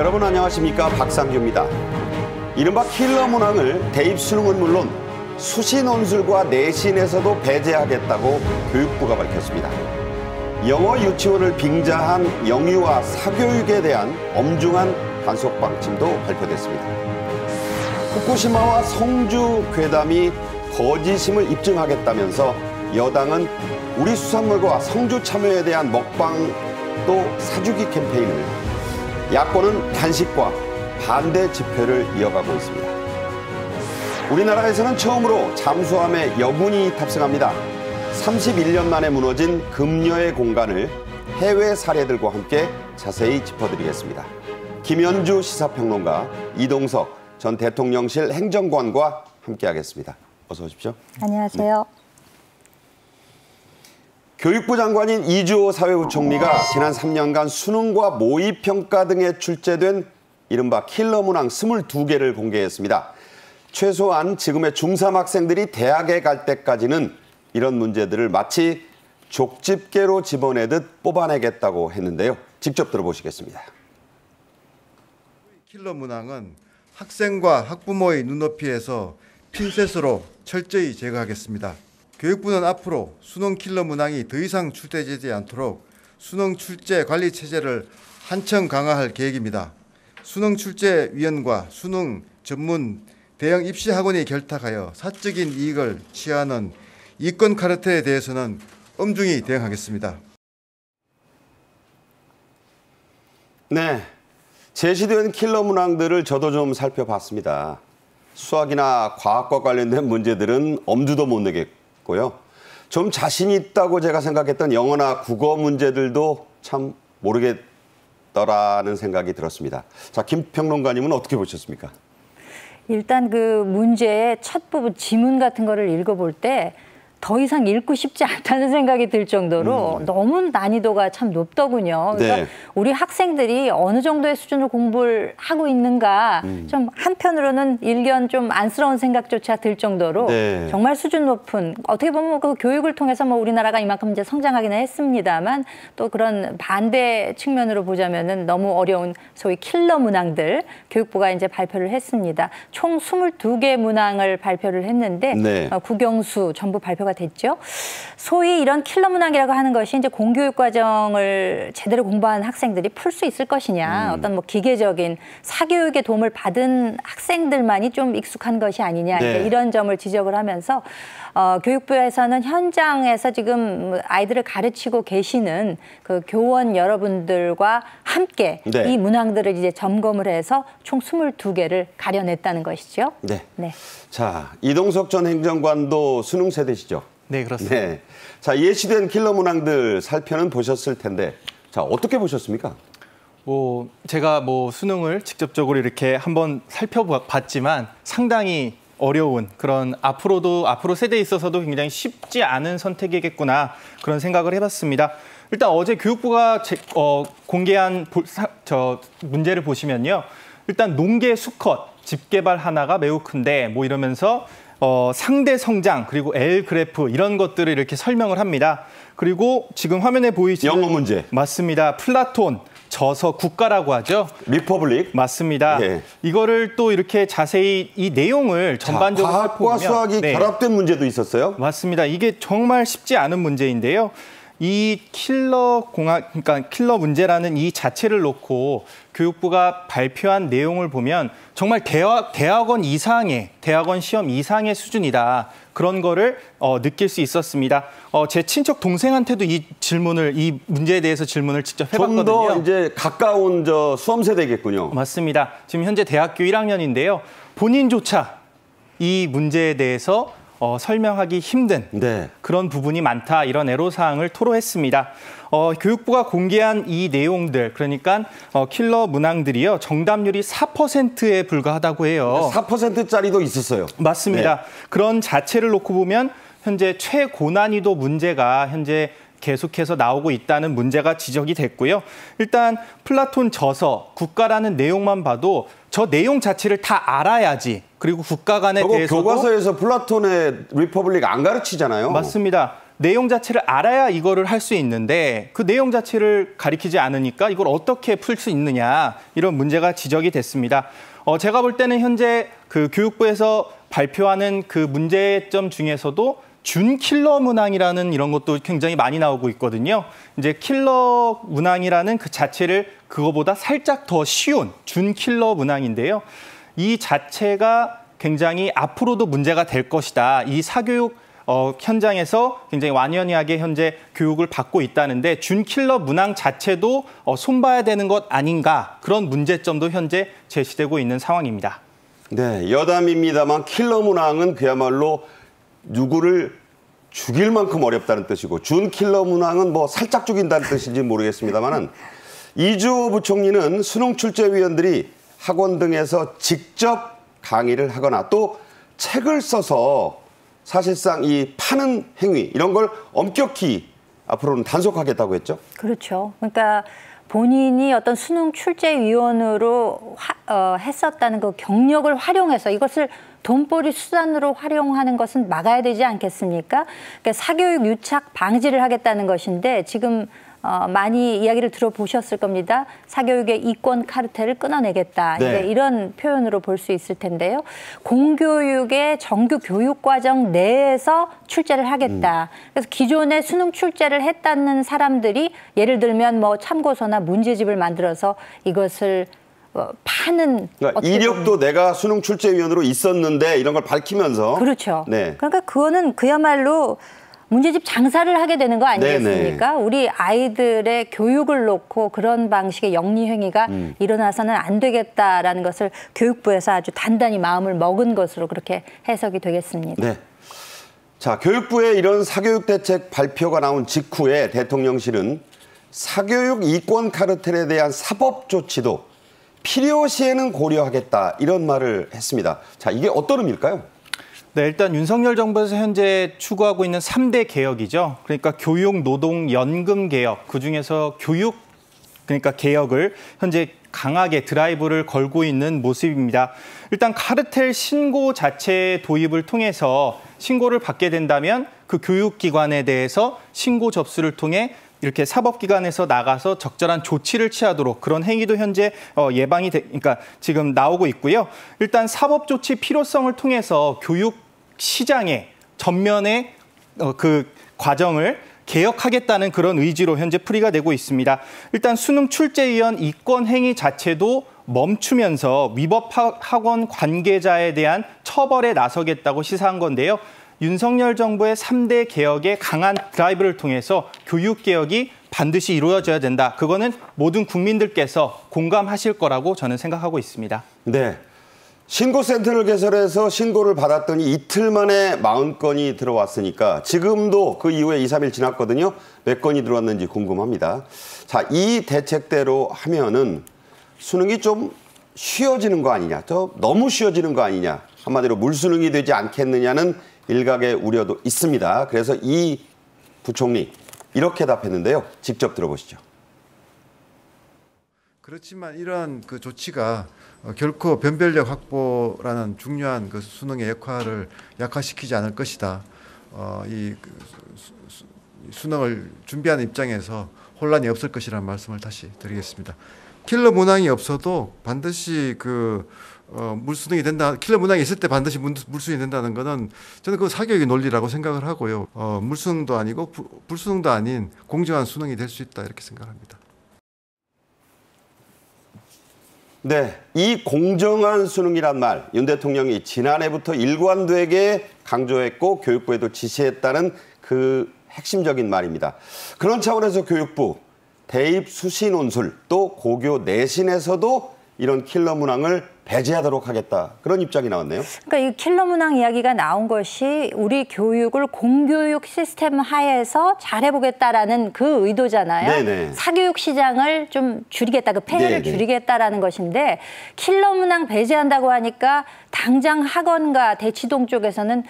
여러분 안녕하십니까, 박상규입니다. 이른바 킬러 문항을 대입 수능은 물론 수시 논술과 내신에서도 배제하겠다고 교육부가 밝혔습니다. 영어 유치원을 빙자한 영유아 사교육에 대한 엄중한 단속 방침도 발표됐습니다. 후쿠시마와 성주 괴담이 거짓임을 입증하겠다면서 여당은 우리 수산물과 성주 참여에 대한 먹방 또 사주기 캠페인을, 야권은 단식과 반대 집회를 이어가고 있습니다. 우리나라에서는 처음으로 잠수함에 여군이 탑승합니다. 31년 만에 무너진 금녀의 공간을 해외 사례들과 함께 자세히 짚어드리겠습니다. 김현주 시사평론가, 이동석 전 대통령실 행정관과 함께하겠습니다. 어서 오십시오. 안녕하세요. 교육부 장관인 이주호 사회부총리가 지난 3년간 수능과 모의평가 등에 출제된 이른바 킬러 문항 22개를 공개했습니다. 최소한 지금의 중3 학생들이 대학에 갈 때까지는 이런 문제들을 마치 족집게로 집어내듯 뽑아내겠다고 했는데요. 직접 들어보시겠습니다. 킬러 문항은 학생과 학부모의 눈높이에서 핀셋으로 철저히 제거하겠습니다. 교육부는 앞으로 수능 킬러 문항이 더 이상 출제되지 않도록 수능 출제 관리 체제를 한층 강화할 계획입니다. 수능 출제위원과 수능 전문 대형 입시 학원이 결탁하여 사적인 이익을 취하는 이권 카르텔에 대해서는 엄중히 대응하겠습니다. 네, 제시된 킬러 문항들을 저도 좀 살펴봤습니다. 수학이나 과학과 관련된 문제들은 엄두도 못 내겠고요. 좀 자신 있다고 제가 생각했던 영어나 국어 문제들도 참 모르겠더라는 생각이 들었습니다. 자, 김 평론가님은 어떻게 보셨습니까? 일단 그 문제의 첫 부분 지문 같은 거를 읽어볼 때 더 이상 읽고 싶지 않다는 생각이 들 정도로 너무 난이도가 참 높더군요. 그래서 네. 우리 학생들이 어느 정도의 수준으로 공부를 하고 있는가 좀 한편으로는 일견 좀 안쓰러운 생각조차 들 정도로 네. 정말 수준 높은, 어떻게 보면 그 교육을 통해서 뭐 우리나라가 이만큼 이제 성장하기는 했습니다만 또 그런 반대 측면으로 보자면은 너무 어려운 소위 킬러 문항들 교육부가 이제 발표를 했습니다. 총 22개 문항을 발표를 했는데 네. 국영수 전부 발표가 됐죠. 소위 이런 킬러 문항이라고 하는 것이 이제 공교육 과정을 제대로 공부한 학생들이 풀 수 있을 것이냐, 어떤 뭐 기계적인 사교육의 도움을 받은 학생들만이 좀 익숙한 것이 아니냐, 네. 이런 점을 지적을 하면서 교육부에서는 현장에서 지금 아이들을 가르치고 계시는 그 교원 여러분들과 함께 네. 이 문항들을 이제 점검을 해서 총 22개를 가려냈다는 것이죠. 네. 네. 자, 이동석 전 행정관도 수능 세대시죠? 네, 그렇습니다. 네. 자, 예시된 킬러 문항들 살펴는 보셨을 텐데, 자, 어떻게 보셨습니까? 제가 수능을 직접적으로 이렇게 한번 살펴봤지만 상당히 어려운 그런 앞으로 세대에 있어서도 굉장히 쉽지 않은 선택이겠구나, 그런 생각을 해봤습니다. 일단 어제 교육부가 공개한 문제를 보시면요. 일단 농계 수컷 집게발 하나가 매우 큰데 이러면서 상대 성장 그리고 L 그래프 이런 것들을 이렇게 설명을 합니다. 그리고 지금 화면에 보이시는 영어 문제. 맞습니다. 플라톤 저서 국가라고 하죠. 리퍼블릭. 맞습니다. 예. 이거를 또 이렇게 자세히 이 내용을 전반적으로 과학과 수학이 결합된 문제도 있었어요? 맞습니다. 이게 정말 쉽지 않은 문제인데요. 이 그러니까 킬러 문제라는 이 자체를 놓고 교육부가 발표한 내용을 보면 정말 대학원 시험 이상의 수준이다. 그런 거를 느낄 수 있었습니다. 제 친척 동생한테도 이 문제에 대해서 질문을 직접 해봤거든요. 좀 더 이제 가까운 수험 세대겠군요. 맞습니다. 지금 현재 대학교 1학년인데요. 본인조차 이 문제에 대해서 설명하기 힘든 네. 그런 부분이 많다, 이런 애로사항을 토로했습니다. 교육부가 공개한 이 내용들, 그러니까 킬러 문항들이요, 정답률이 4%에 불과하다고 해요. 4%짜리도 있었어요. 맞습니다. 네. 그런 자체를 놓고 보면 현재 최고난이도 문제가 현재 계속해서 나오고 있다는 문제가 지적이 됐고요. 일단 플라톤 저서, 국가라는 내용만 봐도 저 내용 자체를 다 알아야지, 그리고 국가 간에 대해서도 교과서에서 플라톤의 리퍼블릭 안 가르치잖아요. 맞습니다. 내용 자체를 알아야 이거를 할 수 있는데 그 내용 자체를 가리키지 않으니까 이걸 어떻게 풀 수 있느냐 이런 문제가 지적이 됐습니다. 제가 볼 때는 현재 그 교육부에서 발표하는 그 문제점 중에서도 준 킬러 문항이라는 이런 것도 굉장히 많이 나오고 있거든요. 이제 킬러 문항이라는 그 자체를 그거보다 살짝 더 쉬운 준 킬러 문항인데요. 이 자체가 굉장히 앞으로도 문제가 될 것이다. 이 사교육 현장에서 굉장히 완연하게 현재 교육을 받고 있다는데 준 킬러 문항 자체도 손봐야 되는 것 아닌가 그런 문제점도 현재 제시되고 있는 상황입니다. 네, 여담입니다만 킬러 문항은 그야말로 누구를 죽일 만큼 어렵다는 뜻이고 준 킬러 문항은 뭐 살짝 죽인다는 뜻인지 모르겠습니다만은 이주호 부총리는 수능 출제위원들이 학원 등에서 직접 강의를 하거나 또 책을 써서 사실상 이 파는 행위 이런 걸 엄격히 앞으로는 단속하겠다고 했죠. 그렇죠. 그러니까 본인이 어떤 수능 출제위원으로 했었다는 그 경력을 활용해서 이것을 돈벌이 수단으로 활용하는 것은 막아야 되지 않겠습니까? 그러니까 사교육 유착 방지를 하겠다는 것인데 지금 많이 이야기를 들어보셨을 겁니다. 사교육의 이권 카르텔을 끊어내겠다. 네. 이제 이런 표현으로 볼 수 있을 텐데요. 공교육의 정규 교육과정 내에서 출제를 하겠다. 그래서 기존에 수능 출제를 했다는 사람들이 예를 들면 뭐 참고서나 문제집을 만들어서 이것을 파는 그러니까 이력도 내가 수능 출제위원으로 있었는데 이런 걸 밝히면서 그렇죠. 네. 그러니까 그거는 그야말로 문제집 장사를 하게 되는 거 아니겠습니까? 네네. 우리 아이들의 교육을 놓고 그런 방식의 영리 행위가 일어나서는 안 되겠다라는 것을 교육부에서 아주 단단히 마음을 먹은 것으로 그렇게 해석이 되겠습니다. 네. 자, 교육부의 이런 사교육 대책 발표가 나온 직후에 대통령실은 사교육 이권 카르텔에 대한 사법 조치도 필요시에는 고려하겠다 이런 말을 했습니다. 자, 이게 어떤 의미일까요? 네, 일단 윤석열 정부에서 현재 추구하고 있는 3대 개혁이죠. 그러니까 교육, 노동, 연금 개혁, 그중에서 교육 그러니까 개혁을 현재 강하게 드라이브를 걸고 있는 모습입니다. 일단 카르텔 신고 자체 도입을 통해서 신고를 받게 된다면 그 교육기관에 대해서 신고 접수를 통해 이렇게 사법기관에서 나가서 적절한 조치를 취하도록 그런 행위도 현재 그러니까 지금 나오고 있고요. 일단 사법조치 필요성을 통해서 교육 시장의 전면의 그 과정을 개혁하겠다는 그런 의지로 현재 풀이가 되고 있습니다. 일단 수능 출제위원 이권 행위 자체도 멈추면서 위법 학원 관계자에 대한 처벌에 나서겠다고 시사한 건데요. 윤석열 정부의 3대 개혁의 강한 드라이브를 통해서 교육개혁이 반드시 이루어져야 된다. 그거는 모든 국민들께서 공감하실 거라고 저는 생각하고 있습니다. 네. 신고센터를 개설해서 신고를 받았더니 이틀 만에 40건이 들어왔으니까 지금도 그 이후에 2, 3일 지났거든요. 몇 건이 들어왔는지 궁금합니다. 자, 이 대책대로 하면은 수능이 좀 쉬워지는 거 아니냐. 너무 쉬워지는 거 아니냐. 한마디로 물수능이 되지 않겠느냐는 일각의 우려도 있습니다. 그래서 이 부총리 이렇게 답했는데요. 직접 들어보시죠. 그렇지만 이러한 그 조치가 결코 변별력 확보라는 중요한 그 수능의 역할을 약화시키지 않을 것이다. 수능을 준비하는 입장에서 혼란이 없을 것이라는 말씀을 다시 드리겠습니다. 킬러 문항이 없어도 반드시 물수능이 된다. 킬러 문항이 있을 때 반드시 물수능이 된다는 것은 저는 그 사교육의 논리라고 생각을 하고요. 물수능도 아니고 불수능도 아닌 공정한 수능이 될 수 있다 이렇게 생각합니다. 네, 이 공정한 수능이란 말 윤 대통령이 지난해부터 일관되게 강조했고 교육부에도 지시했다는 그 핵심적인 말입니다. 그런 차원에서 교육부 대입 수시 논술 또 고교 내신에서도 이런 킬러 문항을 배제하도록 하겠다. 그런 입장이 나왔네요. 그러니까 이 킬러 문항 이야기가 나온 것이 우리 교육을 공교육 시스템 하에서 잘해보겠다라는 그 의도잖아요. 네네. 사교육 시장을 좀 줄이겠다, 그 폐해를 네네. 줄이겠다라는 것인데 킬러 문항 배제한다고 하니까 당장 학원과 대치동 쪽에서는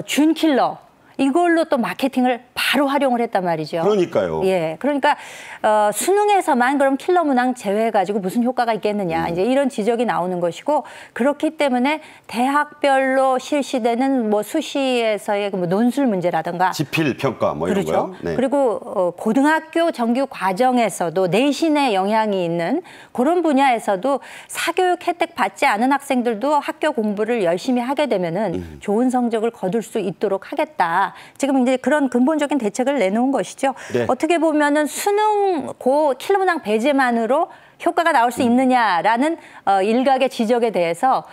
준 킬러 이걸로 또 마케팅을 바로 활용을 했단 말이죠. 그러니까요. 예, 그러니까 수능에서만 그럼 킬러 문항 제외해가지고 무슨 효과가 있겠느냐 이제 이런 지적이 나오는 것이고 그렇기 때문에 대학별로 실시되는 뭐 수시에서의 뭐 논술 문제라든가 지필 평가 뭐 이런 그렇죠. 거요. 네. 그리고 고등학교 정규 과정에서도 내신에 영향이 있는 그런 분야에서도 사교육 혜택 받지 않은 학생들도 학교 공부를 열심히 하게 되면은 좋은 성적을 거둘 수 있도록 하겠다. 지금 이제 그런 근본적인 대책을 내놓은 것이죠. 네. 어떻게 보면은 수능 고 킬러 문항 배제만으로 효과가 나올 수 있느냐라는 일각의 지적에 대해서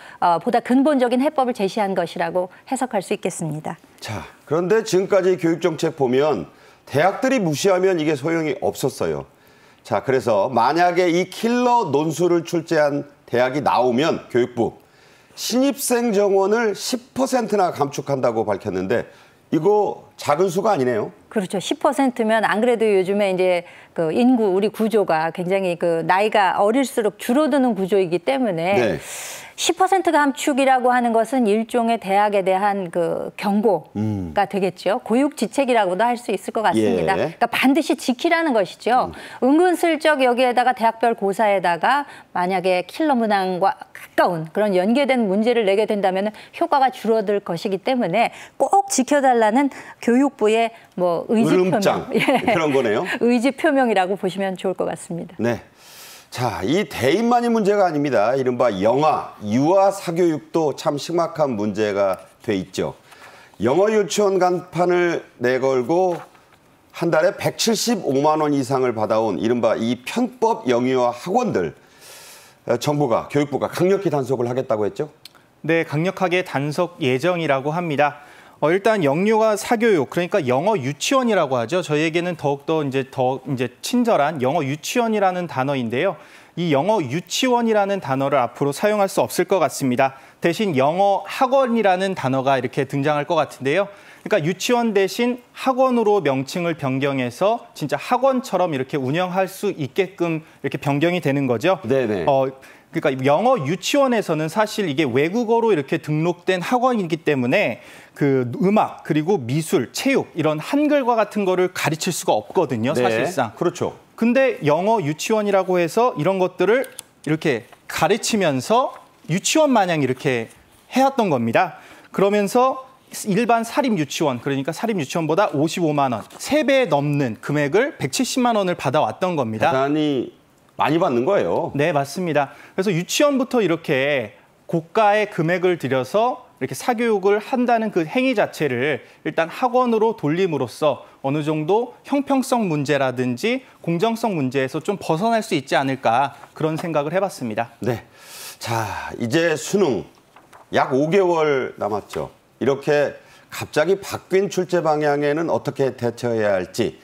보다 근본적인 해법을 제시한 것이라고 해석할 수 있겠습니다. 자, 그런데 지금까지 교육정책 보면 대학들이 무시하면 이게 소용이 없었어요. 자, 그래서 만약에 이 킬러 논술을 출제한 대학이 나오면 교육부 신입생 정원을 10%나 감축한다고 밝혔는데 이거 작은 수가 아니네요. 그렇죠. 10%면 안 그래도 요즘에 이제 그 인구 우리 구조가 굉장히 그 나이가 어릴수록 줄어드는 구조이기 때문에 네. 10% 감축이라고 하는 것은 일종의 대학에 대한 그 경고가 되겠죠. 고육지책이라고도 할 수 있을 것 같습니다. 예. 그러니까 반드시 지키라는 것이죠. 은근슬쩍 여기에다가 대학별 고사에다가 만약에 킬러 문항과 가까운 그런 연계된 문제를 내게 된다면 효과가 줄어들 것이기 때문에 꼭 지켜달라는 교육부의 뭐 의지 으름장 표명, 그런 거네요. 의지 표명이라고 보시면 좋을 것 같습니다. 네. 자, 이 대입만이 문제가 아닙니다. 이른바 영아, 유아 사교육도 참 심각한 문제가 돼 있죠. 영어 유치원 간판을 내걸고 한 달에 175만 원 이상을 받아온 이른바 이 편법 영유아 학원들 정부가 교육부가 강력히 단속을 하겠다고 했죠? 네, 강력하게 단속 예정이라고 합니다. 일단 영유아 사교육, 그러니까 영어 유치원이라고 하죠. 저희에게는 더욱더 이제 친절한 영어 유치원이라는 단어인데요. 이 영어 유치원이라는 단어를 앞으로 사용할 수 없을 것 같습니다. 대신 영어 학원이라는 단어가 이렇게 등장할 것 같은데요. 그러니까 유치원 대신 학원으로 명칭을 변경해서 진짜 학원처럼 이렇게 운영할 수 있게끔 이렇게 변경이 되는 거죠. 네네. 그러니까 영어 유치원에서는 사실 이게 외국어로 이렇게 등록된 학원이기 때문에 그 음악 그리고 미술, 체육 이런 한글과 같은 거를 가르칠 수가 없거든요, 네. 사실상. 그렇죠. 근데 영어 유치원이라고 해서 이런 것들을 이렇게 가르치면서 유치원 마냥 이렇게 해왔던 겁니다. 그러면서 일반 사립 유치원, 그러니까 사립 유치원보다 55만 원, 3배 넘는 금액을 170만 원을 받아왔던 겁니다. 대단히 많이 받는 거예요. 네, 맞습니다. 그래서 유치원부터 이렇게 고가의 금액을 들여서 이렇게 사교육을 한다는 그 행위 자체를 일단 학원으로 돌림으로써 어느 정도 형평성 문제라든지 공정성 문제에서 좀 벗어날 수 있지 않을까 그런 생각을 해봤습니다. 네. 자, 이제 수능 약 5개월 남았죠. 이렇게 갑자기 바뀐 출제 방향에는 어떻게 대처해야 할지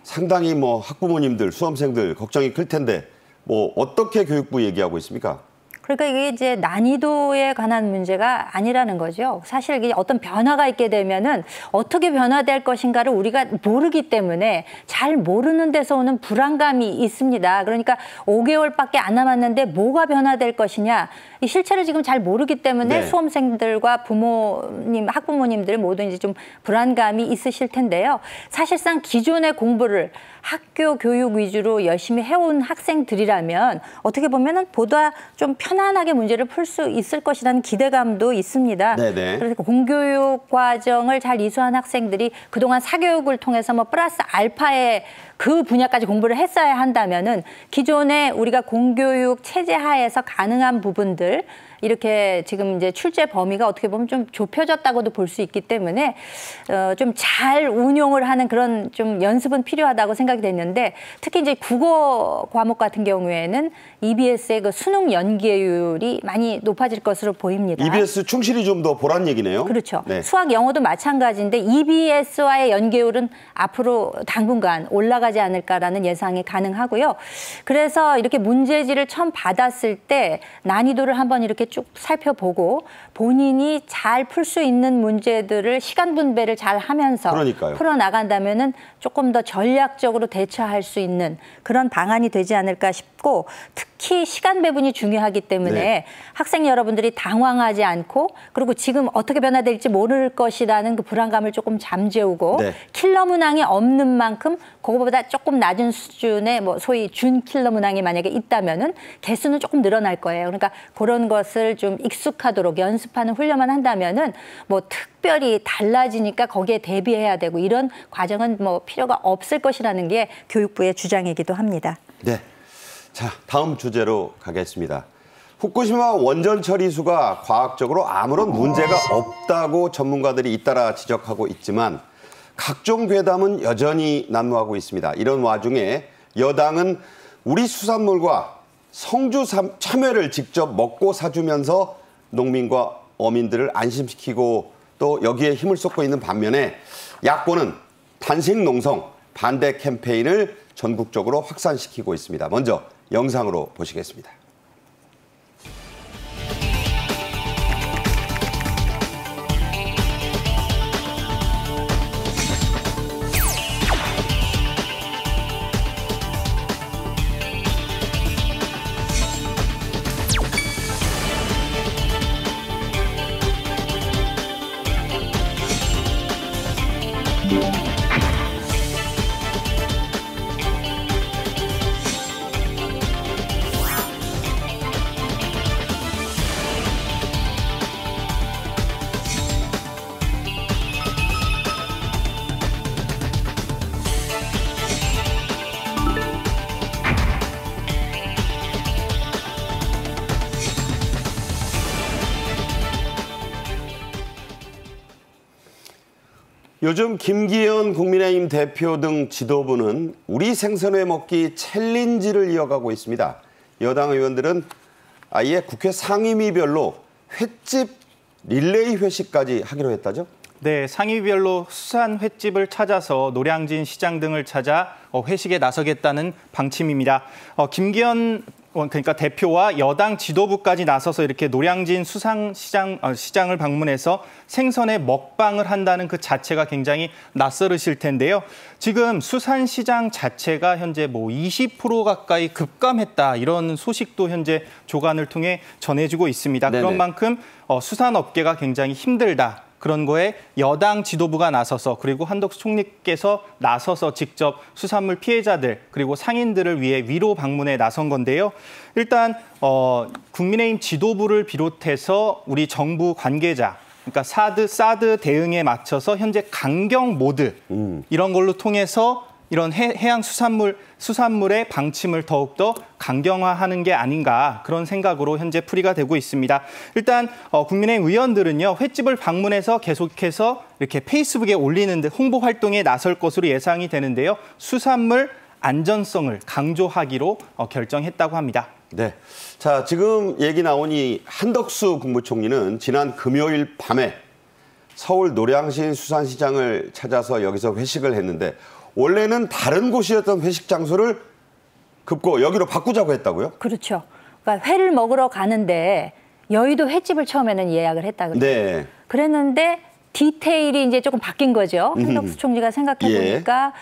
상당히 뭐 학부모님들, 수험생들 걱정이 클 텐데 뭐 어떻게 교육부 얘기하고 있습니까? 그러니까 이게 이제 난이도에 관한 문제가 아니라는 거죠. 사실 이게 어떤 변화가 있게 되면은 어떻게 변화될 것인가를 우리가 모르기 때문에 잘 모르는 데서 오는 불안감이 있습니다. 그러니까 5개월밖에 안 남았는데 뭐가 변화될 것이냐. 이 실체를 지금 잘 모르기 때문에 네. 수험생들과 부모님, 학부모님들 모두 이제 좀 불안감이 있으실 텐데요. 사실상 기존의 공부를 학교 교육 위주로 열심히 해온 학생들이라면 어떻게 보면은 보다 좀 편안하게 문제를 풀 수 있을 것이라는 기대감도 있습니다. 네네. 그래서 공교육 과정을 잘 이수한 학생들이 그동안 사교육을 통해서 뭐 플러스 알파의 그 분야까지 공부를 했어야 한다면은 기존에 우리가 공교육 체제 하에서 가능한 부분들 이렇게 지금 이제 출제 범위가 어떻게 보면 좀 좁혀졌다고도 볼 수 있기 때문에 좀 잘 운용을 하는 그런 좀 연습은 필요하다고 생각이 됐는데 특히 이제 국어 과목 같은 경우에는 EBS의 그 수능 연계율이 많이 높아질 것으로 보입니다. EBS 충실히 좀 더 보란 얘기네요. 그렇죠. 네. 수학, 영어도 마찬가지인데 EBS와의 연계율은 앞으로 당분간 올라갈 올라가지 않을까라는 예상이 가능하고요. 그래서 이렇게 문제지를 처음 받았을 때 난이도를 한번 이렇게 쭉 살펴보고 본인이 잘 풀 수 있는 문제들을 시간 분배를 잘 하면서 그러니까요. 풀어나간다면은 조금 더 전략적으로 대처할 수 있는 그런 방안이 되지 않을까 싶고, 특히 시간 배분이 중요하기 때문에 네. 학생 여러분들이 당황하지 않고, 그리고 지금 어떻게 변화될지 모를 것이라는 그 불안감을 조금 잠재우고 네. 킬러 문항이 없는 만큼 그거보다 조금 낮은 수준의 뭐 소위 준 킬러 문항이 만약에 있다면은 개수는 조금 늘어날 거예요. 그러니까 그런 것을 좀 익숙하도록 연습하는 훈련만 한다면은 뭐 특별히 달라지니까 거기에 대비해야 되고 이런 과정은 뭐 필요가 없을 것이라는 게 교육부의 주장이기도 합니다. 네. 자, 다음 주제로 가겠습니다. 후쿠시마 원전 처리수가 과학적으로 아무런 문제가 없다고 전문가들이 잇따라 지적하고 있지만 각종 괴담은 여전히 난무하고 있습니다. 이런 와중에 여당은 우리 수산물과 성주 참외를 직접 먹고 사주면서 농민과 어민들을 안심시키고 또 여기에 힘을 쏟고 있는 반면에 야권은 단식 농성 반대 캠페인을 전국적으로 확산시키고 있습니다. 먼저 영상으로 보시겠습니다. 요즘 김기현 국민의힘 대표 등 지도부는 우리 생선회 먹기 챌린지를 이어가고 있습니다. 여당 의원들은 아예 국회 상임위별로 횟집 릴레이 회식까지 하기로 했다죠? 네, 상임위별로 수산 횟집을 찾아서 노량진 시장 등을 찾아 회식에 나서겠다는 방침입니다. 김기현 그러니까 대표와 여당 지도부까지 나서서 이렇게 노량진 시장을 방문해서 생선의 먹방을 한다는 그 자체가 굉장히 낯설으실 텐데요. 지금 수산시장 자체가 현재 뭐 20% 가까이 급감했다, 이런 소식도 현재 조간을 통해 전해지고 있습니다. 네네. 그런 만큼 수산업계가 굉장히 힘들다. 그런 거에 여당 지도부가 나서서, 그리고 한덕수 총리께서 나서서 직접 수산물 피해자들 그리고 상인들을 위해 위로 방문에 나선 건데요. 일단 국민의힘 지도부를 비롯해서 우리 정부 관계자, 그러니까 사드 대응에 맞춰서 현재 강경 모드 이런 걸로 통해서 이런 해양 수산물의 방침을 더욱더 강경화하는 게 아닌가, 그런 생각으로 현재 풀이가 되고 있습니다. 일단 국민의힘 의원들은요, 횟집을 방문해서 계속해서 이렇게 페이스북에 올리는 듯 홍보 활동에 나설 것으로 예상이 되는데요. 수산물 안전성을 강조하기로 결정했다고 합니다. 네. 자, 지금 얘기 나오니 한덕수 국무총리는 지난 금요일 밤에 서울 노량진 수산시장을 찾아서 여기서 회식을 했는데 원래는 다른 곳이었던 회식 장소를 급고 여기로 바꾸자고 했다고요? 그렇죠. 그러니까 회를 먹으러 가는데 여의도 횟집을 처음에는 예약을 했다 그래요. 네. 그랬는데 디테일이 이제 조금 바뀐 거죠. 한덕수 총리가 생각해 보니까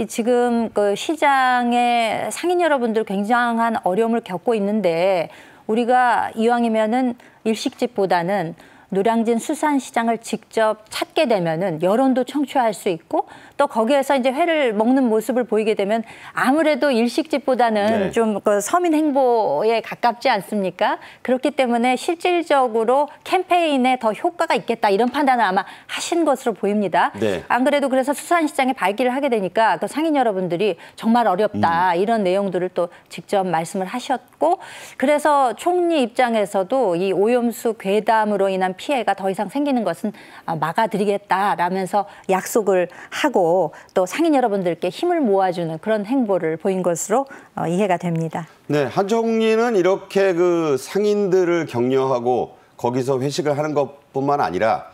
지금 그 시장의 상인 여러분들 굉장한 어려움을 겪고 있는데 우리가 이왕이면은 일식집보다는 노량진 수산시장을 직접 찾게 되면은 여론도 청취할 수 있고 또 거기에서 이제 회를 먹는 모습을 보이게 되면 아무래도 일식집보다는 네. 좀 그 서민 행보에 가깝지 않습니까? 그렇기 때문에 실질적으로 캠페인에 더 효과가 있겠다, 이런 판단을 아마 하신 것으로 보입니다. 네. 안 그래도 그래서 수산시장에 발기를 하게 되니까 그 상인 여러분들이 정말 어렵다, 이런 내용들을 또 직접 말씀을 하셨고, 그래서 총리 입장에서도 이 오염수 괴담으로 인한 피해가 더 이상 생기는 것은 막아드리겠다라면서 약속을 하고 또 상인 여러분들께 힘을 모아주는 그런 행보를 보인 것으로 이해가 됩니다. 네, 한 총리는 이렇게 그 상인들을 격려하고 거기서 회식을 하는 것뿐만 아니라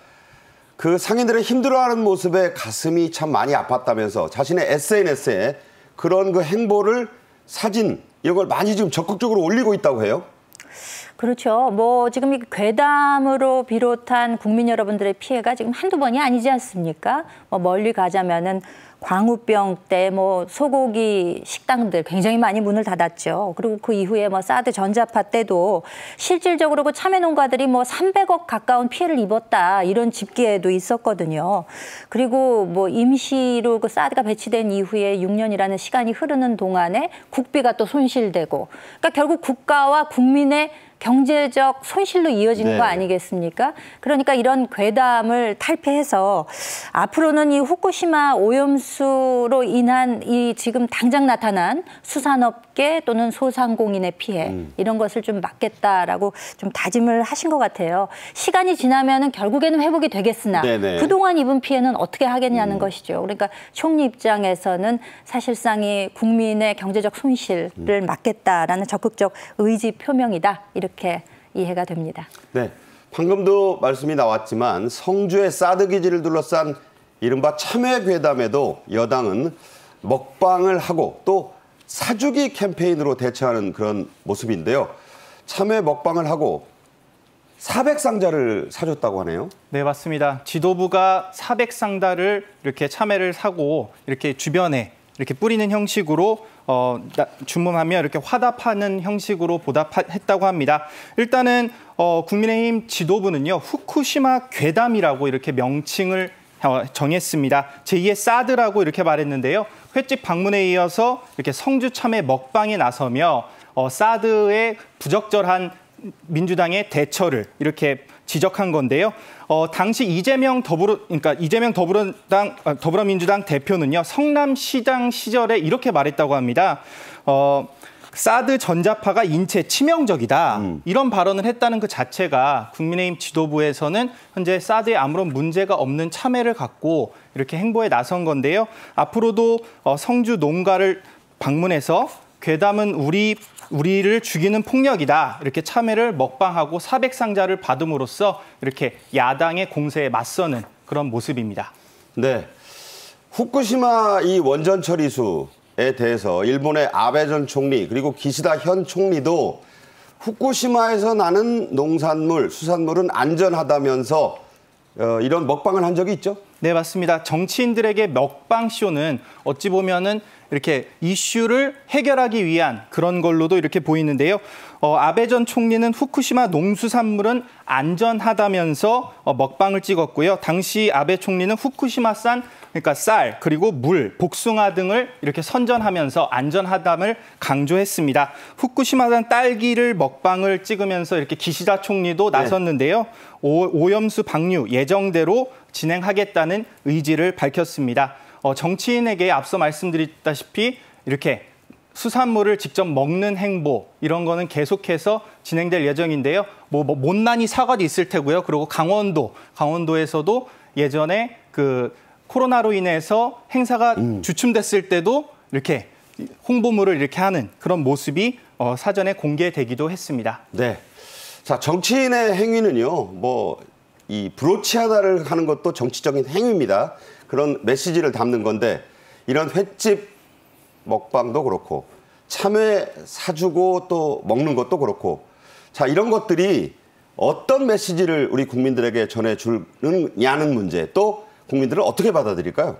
그 상인들의 힘들어하는 모습에 가슴이 참 많이 아팠다면서 자신의 SNS에 그런 그 행보를 사진 이런 걸 많이 지금 적극적으로 올리고 있다고 해요. 그렇죠. 뭐 지금 이 괴담으로 비롯한 국민 여러분들의 피해가 지금 한두 번이 아니지 않습니까? 뭐 멀리 가자면은 광우병 때 뭐 소고기 식당들 굉장히 많이 문을 닫았죠. 그리고 그 이후에 뭐 사드 전자파 때도 실질적으로 그 참외 농가들이 뭐 300억 가까운 피해를 입었다 이런 집계도 있었거든요. 그리고 뭐 임시로 그 사드가 배치된 이후에 6년이라는 시간이 흐르는 동안에 국비가 또 손실되고, 그러니까 결국 국가와 국민의 경제적 손실로 이어지는 네. 거 아니겠습니까? 그러니까 이런 괴담을 탈피해서 앞으로는 이 후쿠시마 오염수로 인한 이 지금 당장 나타난 수산업계 또는 소상공인의 피해 이런 것을 좀 막겠다라고 좀 다짐을 하신 것 같아요. 시간이 지나면은 결국에는 회복이 되겠으나 네네. 그동안 입은 피해는 어떻게 하겠냐는 것이죠. 그러니까 총리 입장에서는 사실상 이 국민의 경제적 손실을 막겠다라는 적극적 의지 표명이다. 이렇게 이해가 됩니다. 네, 방금도 말씀이 나왔지만 성주의 사드 기지를 둘러싼 이른바 참외 괴담에도 여당은 먹방을 하고 또 사주기 캠페인으로 대처하는 그런 모습인데요. 참외 먹방을 하고 400상자를 사줬다고 하네요. 네, 맞습니다. 지도부가 400상자를 이렇게 참외를 사고 이렇게 주변에 이렇게 뿌리는 형식으로 주문하며 이렇게 화답하는 형식으로 보답했다고 합니다. 일단은 국민의힘 지도부는요, 후쿠시마 괴담이라고 이렇게 명칭을 정했습니다. 제2의 사드라고 이렇게 말했는데요. 횟집 방문에 이어서 이렇게 성주 참외 먹방에 나서며 사드의 부적절한 민주당의 대처를 이렇게 지적한 건데요. 당시 이재명 더불어민주당 대표는요, 성남시장 시절에 이렇게 말했다고 합니다. 사드 전자파가 인체에 치명적이다. 이런 발언을 했다는 그 자체가 국민의힘 지도부에서는 현재 사드에 아무런 문제가 없는 참외를 갖고 이렇게 행보에 나선 건데요. 앞으로도 성주 농가를 방문해서 괴담은 우리를 죽이는 폭력이다. 이렇게 참외를 먹방하고 400상자를 받음으로써 이렇게 야당의 공세에 맞서는 그런 모습입니다. 네, 후쿠시마 이 원전 처리수에 대해서 일본의 아베 전 총리 그리고 기시다 현 총리도 후쿠시마에서 나는 농산물, 수산물은 안전하다면서 이런 먹방을 한 적이 있죠? 네, 맞습니다. 정치인들에게 먹방 쇼는 어찌 보면은 이렇게 이슈를 해결하기 위한 그런 걸로도 이렇게 보이는데요. 아베 전 총리는 후쿠시마 농수산물은 안전하다면서 먹방을 찍었고요. 당시 아베 총리는 후쿠시마산 그러니까 쌀 그리고 물, 복숭아 등을 이렇게 선전하면서 안전하담을 강조했습니다. 후쿠시마산 딸기를 먹방을 찍으면서 이렇게 기시다 총리도 나섰는데요. 오염수 방류 예정대로 진행하겠다는 의지를 밝혔습니다. 정치인에게 앞서 말씀드렸다시피 이렇게 수산물을 직접 먹는 행보 이런 거는 계속해서 진행될 예정인데요. 못난이 사과도 있을 테고요. 그리고 강원도에서도 예전에 그 코로나로 인해서 행사가 주춤됐을 때도 이렇게 홍보물을 이렇게 하는 그런 모습이 사전에 공개되기도 했습니다. 네. 자, 정치인의 행위는요, 이 브로치 하나를 하는 것도 정치적인 행위입니다. 그런 메시지를 담는 건데 이런 횟집 먹방도 그렇고 참외 사주고 또 먹는 것도 그렇고 자, 이런 것들이 어떤 메시지를 우리 국민들에게 전해주느냐는 문제 또 국민들은 어떻게 받아들일까요?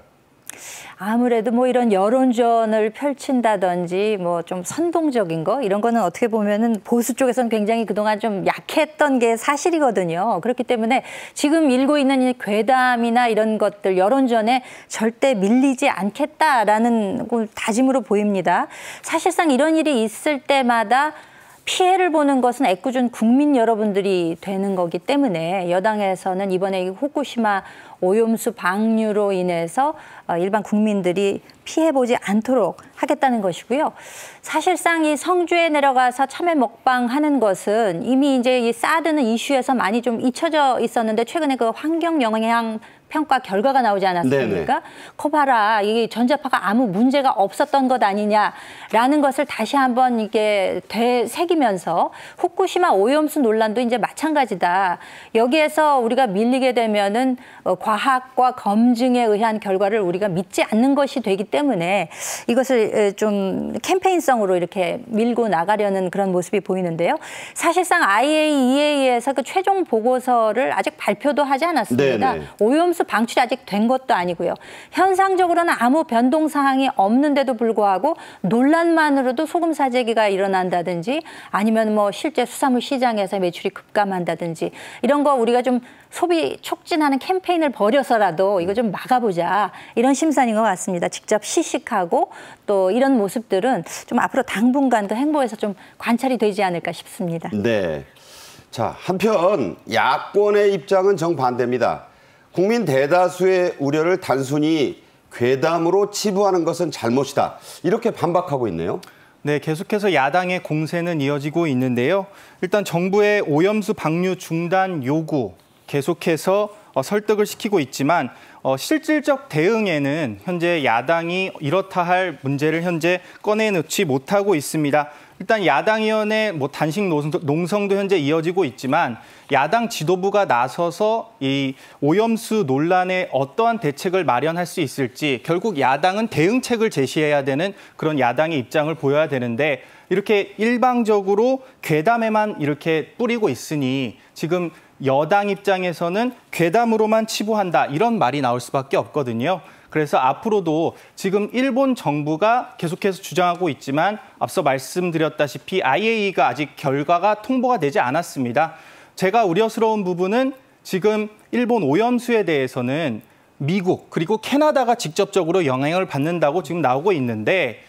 아무래도 뭐 이런 여론전을 펼친다든지 뭐 좀 선동적인 거 이런 거는 어떻게 보면은 보수 쪽에서는 굉장히 그동안 좀 약했던 게 사실이거든요. 그렇기 때문에 지금 일고 있는 이 괴담이나 이런 것들 여론전에 절대 밀리지 않겠다라는 다짐으로 보입니다. 사실상 이런 일이 있을 때마다 피해를 보는 것은 애꿎은 국민 여러분들이 되는 거기 때문에 여당에서는 이번에 후쿠시마 오염수 방류로 인해서 일반 국민들이 피해보지 않도록 하겠다는 것이고요. 사실상 이 성주에 내려가서 참외 먹방 하는 것은 이미 이제 이 사드는 이슈에서 많이 좀 잊혀져 있었는데 최근에 그 환경 영향 평가 결과가 나오지 않았습니까? 거 봐라, 이게 전자파가 아무 문제가 없었던 것 아니냐라는 것을 다시 한번 이게 되새기면서 후쿠시마 오염수 논란도 이제 마찬가지다. 여기에서 우리가 밀리게 되면은 과학과 검증에 의한 결과를 우리가 믿지 않는 것이 되기 때문에 이것을 좀 캠페인성으로 이렇게 밀고 나가려는 그런 모습이 보이는데요. 사실상 IAEA에서 그 최종 보고서를 아직 발표도 하지 않았습니다. 네네. 오염수 방출이 아직 된 것도 아니고요. 현상적으로는 아무 변동 사항이 없는데도 불구하고 논란만으로도 소금 사재기가 일어난다든지 아니면 뭐 실제 수산물 시장에서 매출이 급감한다든지 이런 거 우리가 좀 소비 촉진하는 캠페인을 벌여서라도 이거 좀 막아보자, 이런 심산인 것 같습니다. 직접 시식하고 또 이런 모습들은 좀 앞으로 당분간 그 행보에서 좀 관찰이 되지 않을까 싶습니다. 네. 자, 한편 야권의 입장은 정반대입니다. 국민 대다수의 우려를 단순히 괴담으로 치부하는 것은 잘못이다, 이렇게 반박하고 있네요. 네, 계속해서 야당의 공세는 이어지고 있는데요. 일단 정부의 오염수 방류 중단 요구 계속해서 설득을 시키고 있지만 실질적 대응에는 현재 야당이 이렇다 할 문제를 현재 꺼내놓지 못하고 있습니다. 일단 야당위원회 단식 농성도 현재 이어지고 있지만 야당 지도부가 나서서 이 오염수 논란에 어떠한 대책을 마련할 수 있을지, 결국 야당은 대응책을 제시해야 되는 그런 야당의 입장을 보여야 되는데 이렇게 일방적으로 괴담에만 이렇게 뿌리고 있으니 지금 여당 입장에서는 괴담으로만 치부한다, 이런 말이 나올 수밖에 없거든요. 그래서 앞으로도 지금 일본 정부가 계속해서 주장하고 있지만 앞서 말씀드렸다시피 IAEA가 아직 결과가 통보가 되지 않았습니다. 제가 우려스러운 부분은 지금 일본 오염수에 대해서는 미국 그리고 캐나다가 직접적으로 영향을 받는다고 지금 나오고 있는데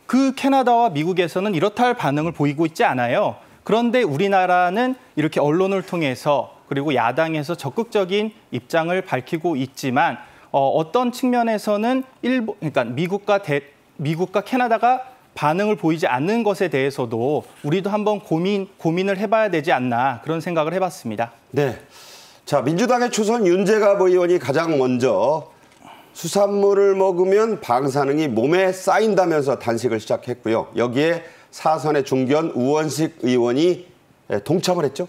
그 캐나다와 미국에서는 이렇다 할 반응을 보이고 있지 않아요. 그런데 우리나라는 이렇게 언론을 통해서 그리고 야당에서 적극적인 입장을 밝히고 있지만 어떤 측면에서는 그러니까 미국과 캐나다가 반응을 보이지 않는 것에 대해서도 우리도 한번 고민을 해봐야 되지 않나, 그런 생각을 해봤습니다. 네. 자, 민주당의 초선 윤재갑 의원이 가장 먼저 수산물을 먹으면 방사능이 몸에 쌓인다면서 단식을 시작했고요. 여기에 사선의 중견 우원식 의원이 동참을 했죠.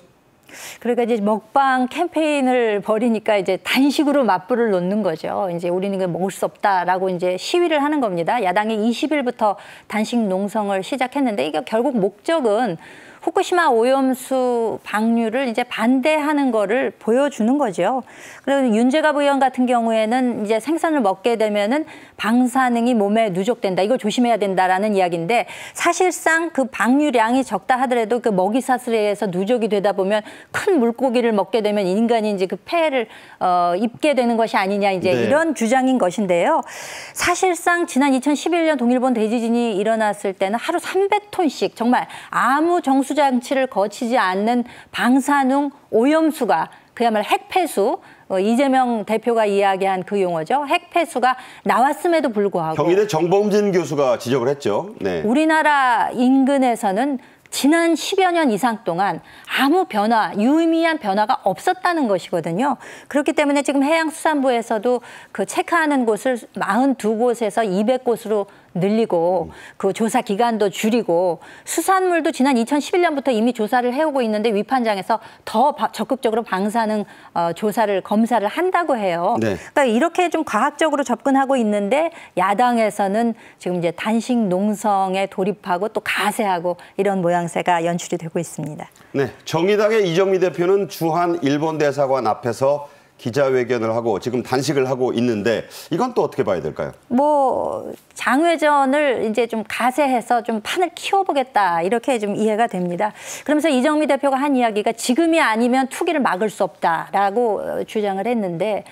그러니까 이제 먹방 캠페인을 벌이니까 이제 단식으로 맞불을 놓는 거죠. 이제 우리는 이거 먹을 수 없다라고 이제 시위를 하는 겁니다. 야당이 20일부터 단식 농성을 시작했는데 이게 결국 목적은 후쿠시마 오염수 방류를 이제 반대하는 거를 보여주는 거죠. 그리고 윤재갑 의원 같은 경우에는 이제 생선을 먹게 되면은 방사능이 몸에 누적된다, 이걸 조심해야 된다라는 이야기인데, 사실상 그 방류량이 적다 하더라도 그 먹이 사슬에서 누적이 되다 보면 큰 물고기를 먹게 되면 인간이 이제 그 폐해를 입게 되는 것이 아니냐, 이제 네. 이런 주장인 것인데요. 사실상 지난 2011년 동일본 대지진이 일어났을 때는 하루 300톤씩 정말 아무 정수 장치를 거치지 않는 방사능 오염수가, 그야말로 핵폐수, 이재명 대표가 이야기한 그 용어죠. 핵폐수가 나왔음에도 불구하고 경희대 정범진 교수가 지적을 했죠. 네. 우리나라 인근에서는 지난 10여 년 이상 동안 아무 변화, 유의미한 변화가 없었다는 것이거든요. 그렇기 때문에 지금 해양수산부에서도 그 체크하는 곳을 42곳에서 200곳으로 늘리고 그 조사 기간도 줄이고, 수산물도 지난 2011년부터 이미 조사를 해오고 있는데 위판장에서 더 적극적으로 방사능 조사를, 검사를 한다고 해요. 네. 그러니까 이렇게 좀 과학적으로 접근하고 있는데 야당에서는 지금 이제 단식 농성에 돌입하고 또 가세하고 이런 모양새가 연출이 되고 있습니다. 네. 정의당의 이정미 대표는 주한 일본 대사관 앞에서 기자회견을 하고 지금 단식을 하고 있는데 이건 또 어떻게 봐야 될까요? 뭐 장외전을 이제 좀 가세해서 좀 판을 키워보겠다, 이렇게 좀 이해가 됩니다. 그러면서 이정미 대표가 한 이야기가 지금이 아니면 투기를 막을 수 없다라고 주장을 했는데,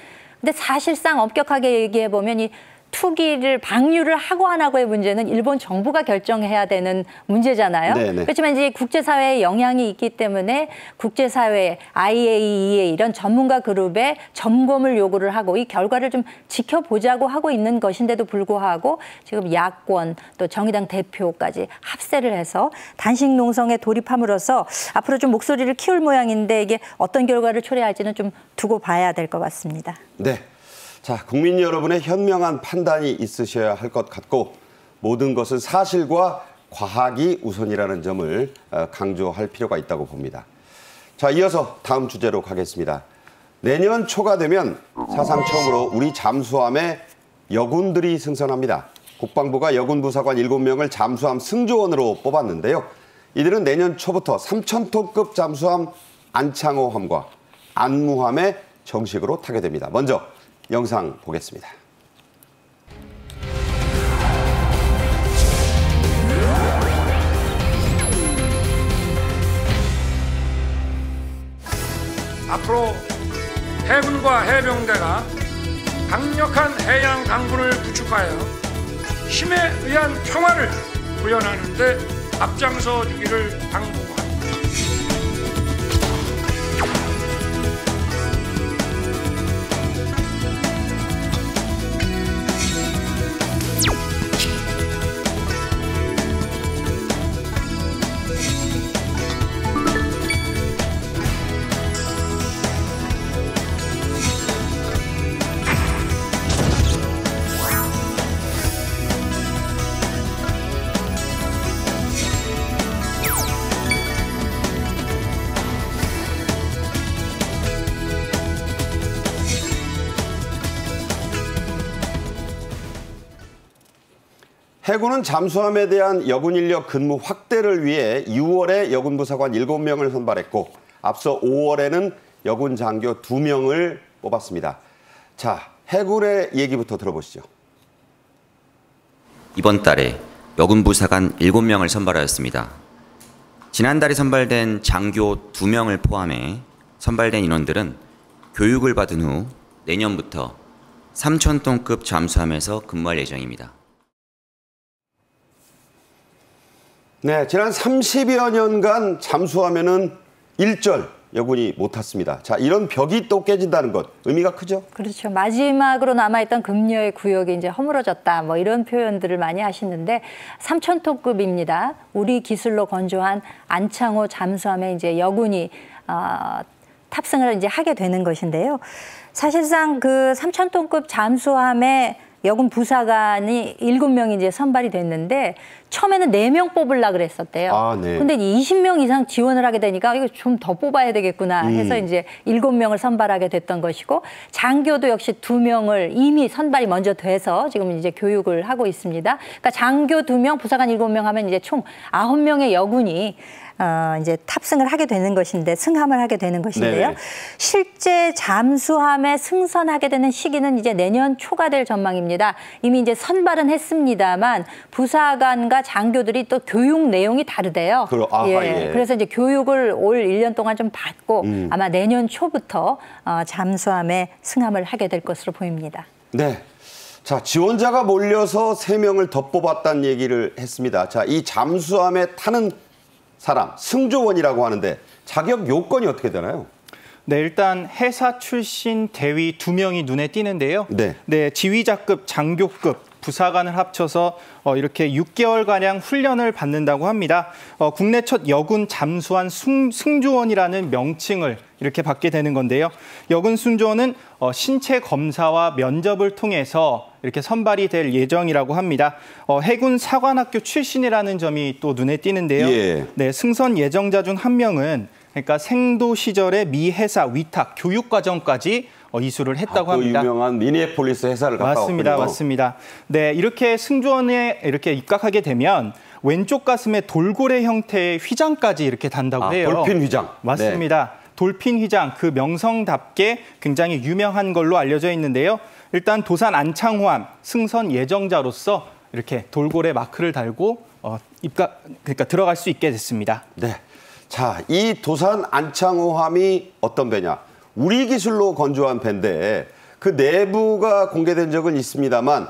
근데 사실상 엄격하게 얘기해 보면 이 투기를, 방류를 하고 안 하고의 문제는 일본 정부가 결정해야 되는 문제잖아요. 네네. 그렇지만 이제 국제사회에 영향이 있기 때문에 국제사회, IAEA 이런 전문가 그룹에 점검을 요구를 하고 이 결과를 좀 지켜보자고 하고 있는 것인데도 불구하고 지금 야권 또 정의당 대표까지 합세를 해서 단식 농성에 돌입함으로써 앞으로 좀 목소리를 키울 모양인데 이게 어떤 결과를 초래할지는 좀 두고 봐야 될 것 같습니다. 네. 자, 국민 여러분의 현명한 판단이 있으셔야 할 것 같고 모든 것은 사실과 과학이 우선이라는 점을 강조할 필요가 있다고 봅니다. 자, 이어서 다음 주제로 가겠습니다. 내년 초가 되면 사상 처음으로 우리 잠수함에 여군들이 승선합니다. 국방부가 여군 부사관 7명을 잠수함 승조원으로 뽑았는데요. 이들은 내년 초부터 3,000톤급 잠수함 안창호함과 안무함에 정식으로 타게 됩니다. 먼저 영상 보겠습니다. 앞으로 해군과 해병대가 강력한 해양 강군을 구축하여 힘에 의한 평화를 구현하는 데 앞장서 주기를 당부합니다. 해군은 잠수함에 대한 여군 인력 근무 확대를 위해 6월에 여군 부사관 7명을 선발했고 앞서 5월에는 여군 장교 2명을 뽑았습니다. 자, 해군의 얘기부터 들어보시죠. 이번 달에 여군 부사관 7명을 선발하였습니다. 지난달에 선발된 장교 2명을 포함해 선발된 인원들은 교육을 받은 후 내년부터 3,000톤급 잠수함에서 근무할 예정입니다. 네, 지난 30여 년간 잠수함에는 일절 여군이 못 탔습니다. 자, 이런 벽이 또 깨진다는 것, 의미가 크죠? 그렇죠. 마지막으로 남아있던 금녀의 구역이 이제 허물어졌다. 뭐 이런 표현들을 많이 하시는데 3,000톤급입니다. 우리 기술로 건조한 안창호 잠수함에 이제 여군이 탑승을 이제 하게 되는 것인데요. 사실상 그 3,000톤급 잠수함에 여군 부사관이 7명이 이제 선발이 됐는데 처음에는 4명 뽑으려고 그랬었대요. 아, 네. 근데 20명 이상 지원을 하게 되니까 이거 좀 더 뽑아야 되겠구나 해서 이제 7명을 선발하게 됐던 것이고 장교도 역시 2명을 이미 선발이 먼저 돼서 지금 이제 교육을 하고 있습니다. 그러니까 장교 2명, 부사관 7명 하면 이제 총 9명의 여군이 이제 탑승을 하게 되는 것인데 승함을 하게 되는 것인데요. 네네. 실제 잠수함에 승선하게 되는 시기는 이제 내년 초가 될 전망입니다. 이미 이제 선발은 했습니다만 부사관과 장교들이 또 교육 내용이 다르대요. 예. 그래서 이제 교육을 올 1년 동안 좀 받고 아마 내년 초부터 잠수함에 승함을 하게 될 것으로 보입니다. 네. 자, 지원자가 몰려서 3명을 더 뽑았다는 얘기를 했습니다. 자, 이 잠수함에 타는 사람, 승조원이라고 하는데 자격 요건이 어떻게 되나요? 네, 일단 해사 출신 대위 2명이 눈에 띄는데요. 네. 지휘자급, 장교급, 부사관을 합쳐서 이렇게 6개월가량 훈련을 받는다고 합니다. 국내 첫 여군 잠수함 승조원이라는 명칭을 이렇게 받게 되는 건데요. 여군 승조원은 신체 검사와 면접을 통해서 이렇게 선발이 될 예정이라고 합니다. 해군 사관학교 출신이라는 점이 또 눈에 띄는데요. 예. 네, 승선 예정자 중 1명은 그러니까 생도 시절의 미 해사 위탁 교육 과정까지 이수를 했다고 합니다. 유명한 미니애폴리스 회사를 갔다 왔군요. 맞습니다. 네, 이렇게 승조원에 이렇게 입각하게 되면 왼쪽 가슴에 돌고래 형태의 휘장까지 이렇게 단다고 해요. 돌핀 휘장. 맞습니다. 네. 돌핀 휘장, 그 명성답게 굉장히 유명한 걸로 알려져 있는데요. 일단 도산 안창호함 승선 예정자로서 이렇게 돌고래 마크를 달고 그러니까 들어갈 수 있게 됐습니다. 네. 자, 이 도산 안창호함이 어떤 배냐? 우리 기술로 건조한 배인데 그 내부가 공개된 적은 있습니다만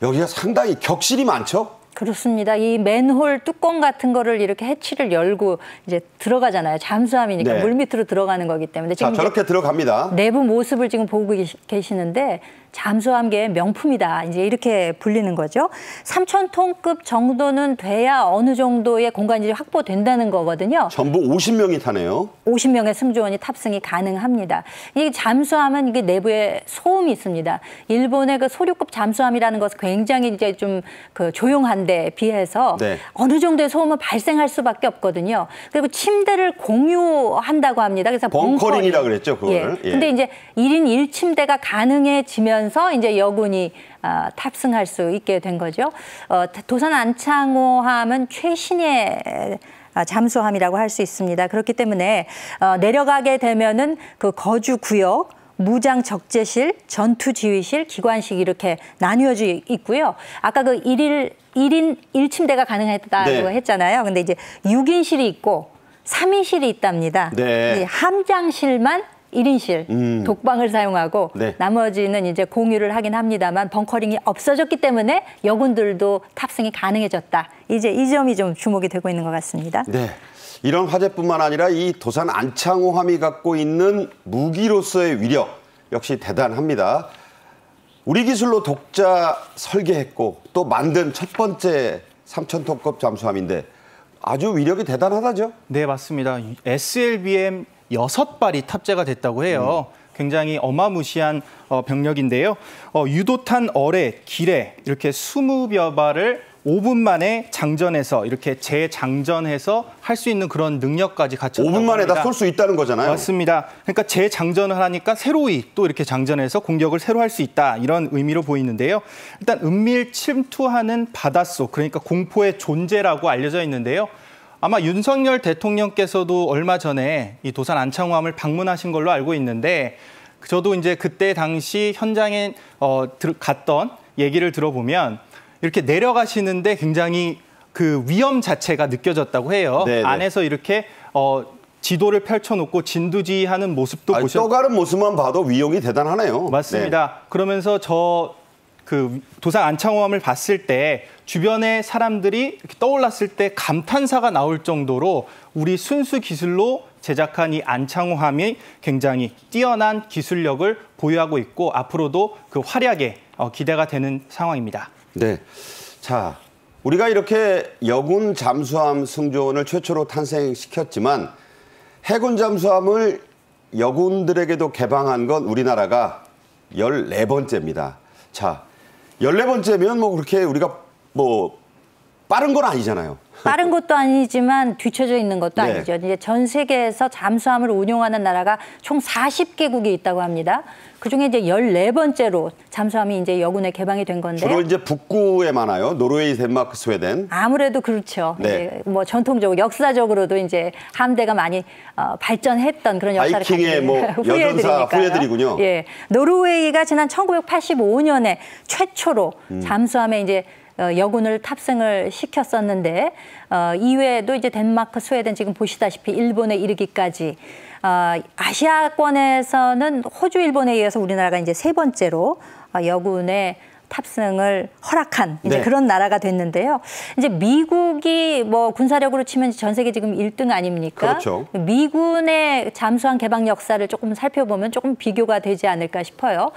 여기가 상당히 격실이 많죠? 그렇습니다. 이 맨홀 뚜껑 같은 거를 이렇게 해치를 열고 이제 들어가잖아요. 잠수함이니까 네. 물 밑으로 들어가는 거기 때문에. 지금 자, 저렇게 들어갑니다. 내부 모습을 지금 보고 계시는데 잠수함계의 명품이다. 이제 이렇게 불리는 거죠. 3,000톤급 정도는 돼야 어느 정도의 공간이 확보된다는 거거든요. 전부 50명이 타네요. 50명의 승조원이 탑승이 가능합니다. 이 잠수함은 이게 내부에 소음이 있습니다. 일본의 그 소류급 잠수함이라는 것은 굉장히 이제 좀 그 조용한 데 비해서 네. 어느 정도의 소음은 발생할 수밖에 없거든요. 그리고 침대를 공유한다고 합니다. 그래서 벙커링이라 그랬죠, 그걸. 예. 근데 이제 1인 1침대가 가능해지면서 이제 여군이 탑승할 수 있게 된 거죠. 도산 안창호함은 최신의 잠수함이라고 할 수 있습니다. 그렇기 때문에 내려가게 되면은 그 거주 구역, 무장 적재실, 전투 지휘실, 기관식 이렇게 나뉘어져 있고요. 아까 그 1인 1침대가 가능했다고 네. 했잖아요. 근데 이제 6인실이 있고 3인실이 있답니다. 네. 함장실만 1인실 독방을 사용하고 네. 나머지는 이제 공유를 하긴 합니다만 벙커링이 없어졌기 때문에 여군들도 탑승이 가능해졌다. 이제 이 점이 좀 주목이 되고 있는 것 같습니다. 네. 이런 화제뿐만 아니라 이 도산 안창호함이 갖고 있는 무기로서의 위력 역시 대단합니다. 우리 기술로 독자 설계했고 또 만든 첫 번째 3,000톤급 잠수함인데 아주 위력이 대단하다죠? 네, 맞습니다. SLBM 6발이 탑재가 됐다고 해요. 굉장히 어마무시한 병력인데요. 유도탄 어뢰, 기뢰 이렇게 20여 발을 5분 만에 장전해서 이렇게 재장전해서 할 수 있는 그런 능력까지 갖췄다고 5분 만에 합니다. 다 쏠 수 있다는 거잖아요. 맞습니다. 그러니까 재장전을 하니까 새로이 또 이렇게 장전해서 공격을 새로 할 수 있다. 이런 의미로 보이는데요. 일단 은밀 침투하는 바닷속, 그러니까 공포의 존재라고 알려져 있는데요. 아마 윤석열 대통령께서도 얼마 전에 이 도산 안창호함을 방문하신 걸로 알고 있는데 저도 이제 그때 당시 현장에 갔던 얘기를 들어보면 이렇게 내려가시는데 굉장히 그 위험 자체가 느껴졌다고 해요. 네네. 안에서 이렇게 지도를 펼쳐놓고 진두지휘하는 모습도 떠가는 모습만 봐도 위용이 대단하네요. 맞습니다. 네. 그러면서 그 도산 안창호함을 봤을 때 주변의 사람들이 이렇게 떠올랐을 때 감탄사가 나올 정도로 우리 순수 기술로 제작한 이 안창호함이 굉장히 뛰어난 기술력을 보유하고 있고 앞으로도 그 활약에 기대가 되는 상황입니다. 네. 자, 우리가 이렇게 여군 잠수함 승조원을 최초로 탄생시켰지만 해군 잠수함을 여군들에게도 개방한 건 우리나라가 14번째입니다. 자, 14번째면 뭐 그렇게 우리가 뭐 빠른 건 아니잖아요. 빠른 것도 아니지만 뒤처져 있는 것도 네. 아니죠. 이제 전 세계에서 잠수함을 운용하는 나라가 총 40개국이 있다고 합니다. 그중에 이제 14번째로 잠수함이 이제 여군에 개방이 된 건데 주로 이제 북구에 많아요. 노르웨이, 덴마크, 스웨덴. 아무래도 그렇죠. 네. 이제 뭐 전통적으로 역사적으로도 이제 함대가 많이 발전했던 그런 역사를 바이킹의 뭐 여전사 후예들이군요. 예, 노르웨이가 지난 1985년에 최초로 잠수함에 이제 여군을 탑승을 시켰었는데 이외에도 이제 덴마크, 스웨덴 지금 보시다시피 일본에 이르기까지 아시아권에서는 호주, 일본에 이어서 우리나라가 이제 3번째로 여군의 탑승을 허락한 이제 네. 그런 나라가 됐는데요. 이제 미국이 뭐 군사력으로 치면 전 세계 지금 1등 아닙니까? 그렇죠. 미군의 잠수함 개방 역사를 조금 살펴보면 조금 비교가 되지 않을까 싶어요.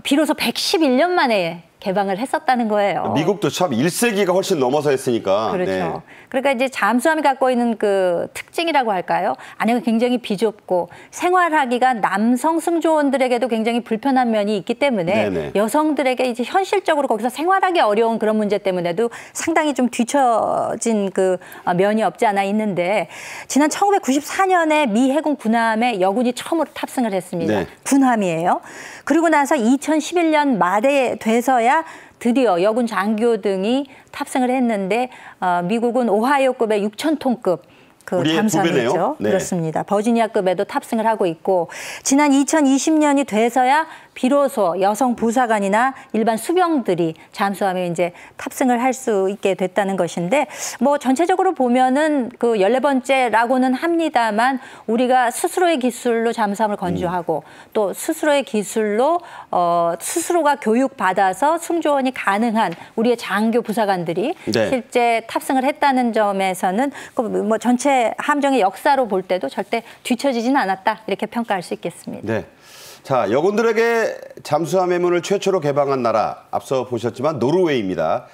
비로소 111년 만에 개방을 했었다는 거예요. 미국도 참 1세기가 훨씬 넘어서 했으니까. 그렇죠. 네. 그러니까 이제 잠수함이 갖고 있는 그 특징이라고 할까요? 안에가 굉장히 비좁고 생활하기가 남성 승조원들에게도 굉장히 불편한 면이 있기 때문에 네네. 여성들에게 이제 현실적으로 거기서 생활하기 어려운 그런 문제 때문에도 상당히 좀 뒤처진 그 면이 없지 않아 있는데 지난 1994년에 미 해군 군함에 여군이 처음으로 탑승을 했습니다. 네. 군함이에요. 그리고 나서 2011년 말에 돼서야 드디어 여군 장교 등이 탑승을 했는데 미국은 오하이오급의 6,000톤급 그 우리의 잠수함이 두 배네요. 있죠. 네. 그렇습니다. 버지니아급에도 탑승을 하고 있고 지난 2020년이 돼서야 비로소 여성 부사관이나 일반 수병들이 잠수함에 이제 탑승을 할 수 있게 됐다는 것인데 뭐 전체적으로 보면은 그 14번째라고는 합니다만 우리가 스스로의 기술로 잠수함을 건조하고 또 스스로의 기술로 스스로가 교육받아서 승조원이 가능한 우리의 장교 부사관들이 네. 실제 탑승을 했다는 점에서는 뭐 전체 함정의 역사로 볼 때도 절대 뒤처지지는 않았다 이렇게 평가할 수 있겠습니다. 네. 자, 여군들에게 잠수함의 문을 최초로 개방한 나라 앞서 보셨지만 노르웨이입니다.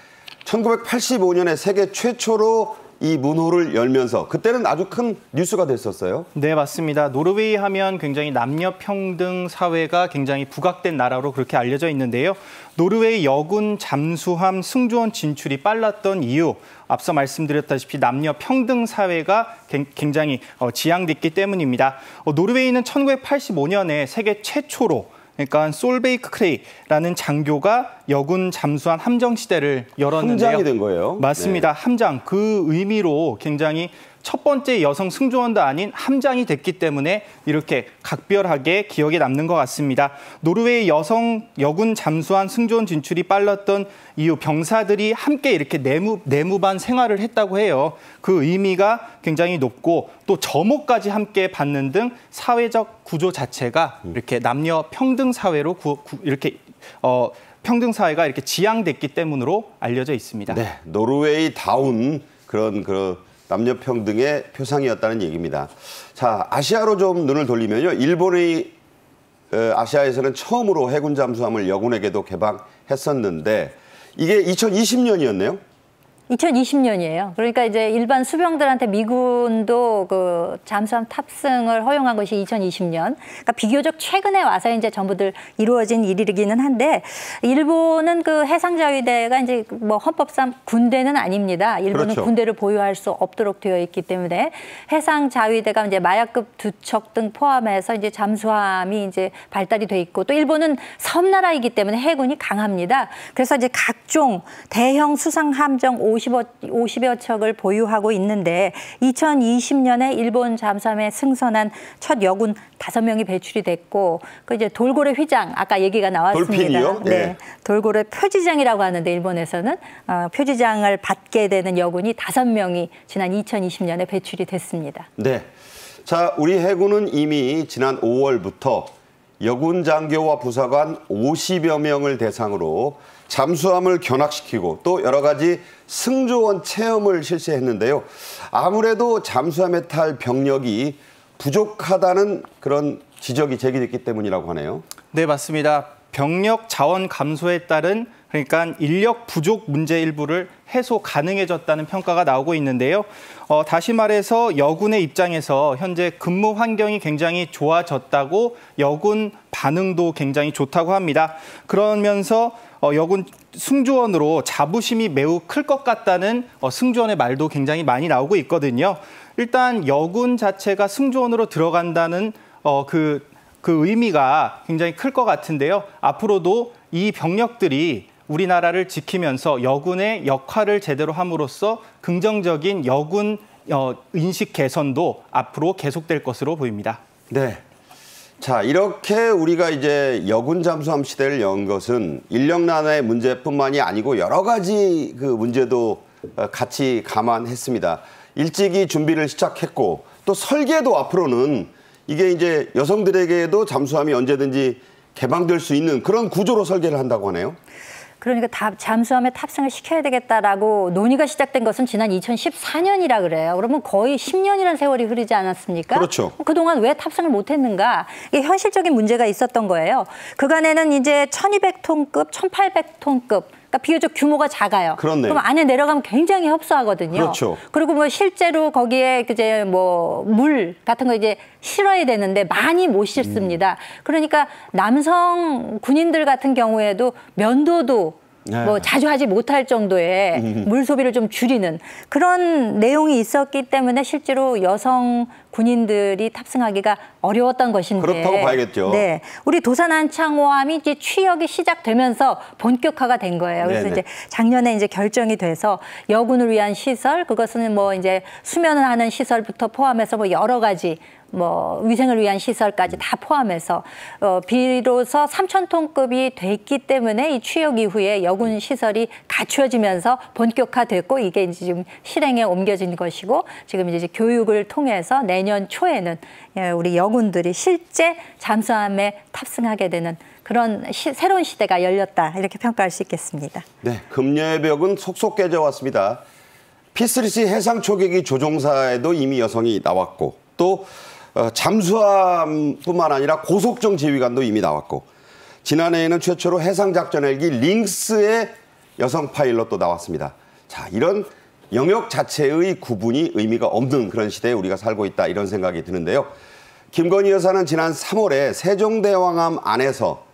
1985년에 세계 최초로 이 문호를 열면서 그때는 아주 큰 뉴스가 됐었어요. 네, 맞습니다. 노르웨이 하면 굉장히 남녀 평등 사회가 굉장히 부각된 나라로 그렇게 알려져 있는데요. 노르웨이 여군 잠수함 승조원 진출이 빨랐던 이유, 앞서 말씀드렸다시피 남녀 평등 사회가 굉장히 지향됐기 때문입니다. 노르웨이는 1985년에 세계 최초로 그러니까 솔베이크 크레이라는 장교가 여군 잠수함 함정 시대를 열었는데요. 함장이 된 거예요. 맞습니다. 네. 함장. 그 의미로 굉장히 첫 번째 여성 승조원도 아닌 함장이 됐기 때문에 이렇게 각별하게 기억에 남는 것 같습니다. 노르웨이 여성 여군 잠수함 승조원 진출이 빨랐던 이유, 병사들이 함께 이렇게 내무반 생활을 했다고 해요. 그 의미가 굉장히 높고 또 점호까지 함께 받는 등 사회적 구조 자체가 이렇게 남녀 평등 사회로 이렇게 평등 사회가 이렇게 지향됐기 때문으로 알려져 있습니다. 네, 노르웨이 다운 그런 남녀 평등의 표상이었다는 얘기입니다. 자, 아시아로 좀 눈을 돌리면요. 일본이 아시아에서는 처음으로 해군 잠수함을 여군에게도 개방했었는데 이게 2020년이었네요. 2020년이에요. 그러니까 이제 일반 수병들한테 미군도 그 잠수함 탑승을 허용한 것이 2020년. 그러니까 비교적 최근에 와서 이제 전부들 이루어진 일이기는 한데 일본은 그 해상자위대가 이제 뭐 헌법상 군대는 아닙니다. 일본은 그렇죠. 군대를 보유할 수 없도록 되어 있기 때문에 해상자위대가 이제 마약급 2척 등 포함해서 이제 잠수함이 이제 발달이 돼 있고 또 일본은 섬나라이기 때문에 해군이 강합니다. 그래서 이제 각종 대형 수상 함정 50여 척을 보유하고 있는데 2020년에 일본 잠수함에 승선한 첫 여군 5명이 배출이 됐고 그 이제 돌고래 휘장 아까 얘기가 나왔습니다. 돌핀이요? 네. 돌고래 표지장이라고 하는데 일본에서는 표지장을 받게 되는 여군이 5명이 지난 2020년에 배출이 됐습니다. 네. 자, 우리 해군은 이미 지난 5월부터 여군 장교와 부사관 50여 명을 대상으로 잠수함을 견학시키고 또 여러 가지 승조원 체험을 실시했는데요. 아무래도 잠수함에 탈 병력이 부족하다는 그런 지적이 제기됐기 때문이라고 하네요. 네, 맞습니다. 병력 자원 감소에 따른 그러니까 인력 부족 문제 일부를 해소 가능해졌다는 평가가 나오고 있는데요. 다시 말해서 여군의 입장에서 현재 근무 환경이 굉장히 좋아졌다고 여군 반응도 굉장히 좋다고 합니다. 그러면서 여군 승조원으로 자부심이 매우 클 것 같다는 승조원의 말도 굉장히 많이 나오고 있거든요. 일단 여군 자체가 승조원으로 들어간다는 그 의미가 굉장히 클 것 같은데요. 앞으로도 이 병력들이 우리나라를 지키면서 여군의 역할을 제대로 함으로써 긍정적인 여군 인식 개선도 앞으로 계속될 것으로 보입니다. 네. 자, 이렇게 우리가 이제 여군 잠수함 시대를 연 것은 인력난의 문제뿐만이 아니고 여러 가지 그 문제도 같이 감안했습니다. 일찍이 준비를 시작했고 또 설계도 앞으로는 이게 이제 여성들에게도 잠수함이 언제든지 개방될 수 있는 그런 구조로 설계를 한다고 하네요. 그러니까 잠수함에 탑승을 시켜야 되겠다라고 논의가 시작된 것은 지난 2014년이라 그래요. 그러면 거의 10년이라는 세월이 흐르지 않았습니까? 그렇죠. 그동안 왜 탑승을 못했는가? 이게 현실적인 문제가 있었던 거예요. 그간에는 이제 1200톤급, 1800톤급 그러니까 비교적 규모가 작아요. 그렇네요. 그럼 안에 내려가면 굉장히 협소하거든요. 그렇죠. 그리고 뭐 실제로 거기에 이제 뭐 물 같은 거 이제 실어야 되는데 많이 못 싣습니다. 그러니까 남성 군인들 같은 경우에도 면도도 뭐 자주 하지 못할 정도의 물 소비를 좀 줄이는 그런 내용이 있었기 때문에 실제로 여성 군인들이 탑승하기가 어려웠던 것인데 그렇다고 봐야겠죠. 네, 우리 도산안창호함이 이제 취역이 시작되면서 본격화가 된 거예요. 그래서 네네. 이제 작년에 이제 결정이 돼서 여군을 위한 시설, 그것은 뭐 이제 수면을 하는 시설부터 포함해서 뭐 여러 가지 뭐 위생을 위한 시설까지 다 포함해서 비로소 3,000톤급이 됐기 때문에 이 취역 이후에 여군 시설이 갖추어지면서 본격화됐고 이게 이제 지금 실행에 옮겨진 것이고 지금 이제 교육을 통해서 내년 초에는 우리 여군들이 실제 잠수함에 탑승하게 되는 그런 새로운 시대가 열렸다 이렇게 평가할 수 있겠습니다. 네, 금녀의 벽은 속속 깨져왔습니다. P3C 해상 초계기 조종사에도 이미 여성이 나왔고 또 잠수함뿐만 아니라 고속정 지휘관도 이미 나왔고 지난해에는 최초로 해상작전 헬기 링스의 여성 파일럿도 나왔습니다. 자, 이런 영역 자체의 구분이 의미가 없는 그런 시대에 우리가 살고 있다 이런 생각이 드는데요. 김건희 여사는 지난 3월에 세종대왕암 안에서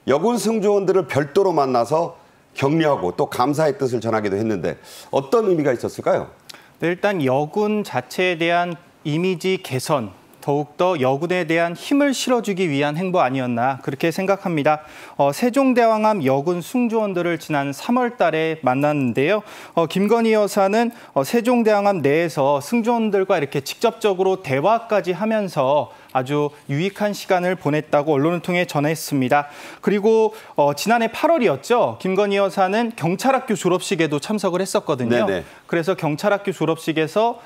여군 승조원들을 별도로 만나서 격려하고 또 감사의 뜻을 전하기도 했는데 어떤 의미가 있었을까요? 네, 일단 여군 자체에 대한 이미지 개선, 더욱더 여군에 대한 힘을 실어주기 위한 행보 아니었나 그렇게 생각합니다. 세종대왕암 여군 승조원들을 지난 3월 달에 만났는데요. 김건희 여사는 세종대왕암 내에서 승조원들과 이렇게 직접적으로 대화까지 하면서 아주 유익한 시간을 보냈다고 언론을 통해 전했습니다. 그리고 지난해 8월이었죠. 김건희 여사는 경찰학교 졸업식에도 참석을 했었거든요. 네네. 그래서 경찰학교 졸업식에서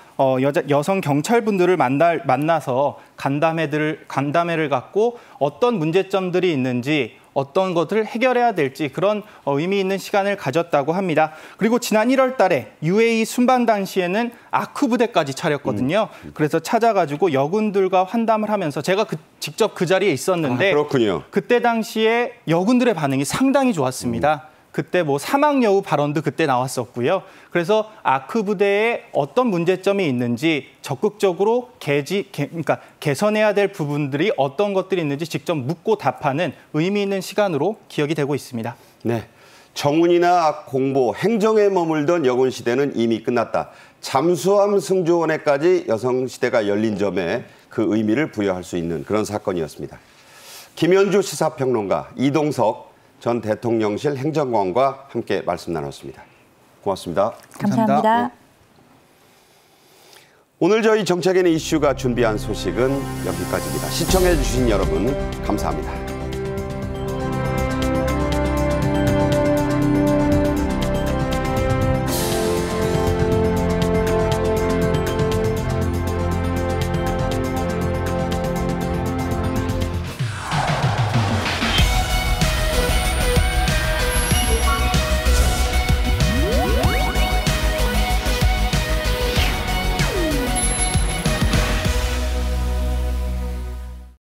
여성 경찰분들을 만나서 간담회를 갖고 어떤 문제점들이 있는지 어떤 것들을 해결해야 될지 그런 의미 있는 시간을 가졌다고 합니다. 그리고 지난 1월 달에 UAE 순방 당시에는 아크 부대까지 차렸거든요. 그래서 찾아가지고 여군들과 환담을 하면서 제가 직접 그 자리에 있었는데 그렇군요. 그때 당시에 여군들의 반응이 상당히 좋았습니다. 그때 뭐 사막 여우 발언도 그때 나왔었고요. 그래서 아크 부대에 어떤 문제점이 있는지 적극적으로 그러니까 개선해야 될 부분들이 어떤 것들이 있는지 직접 묻고 답하는 의미 있는 시간으로 기억이 되고 있습니다. 네, 정운이나 공보, 행정에 머물던 여군 시대는 이미 끝났다. 잠수함 승조원에까지 여성 시대가 열린 점에 그 의미를 부여할 수 있는 그런 사건이었습니다. 김현주 시사평론가, 이동석 전 대통령실 행정관과 함께 말씀 나눴습니다. 고맙습니다. 감사합니다. 오늘 저희 정책인의 이슈가 준비한 소식은 여기까지입니다. 시청해 주신 여러분 감사합니다.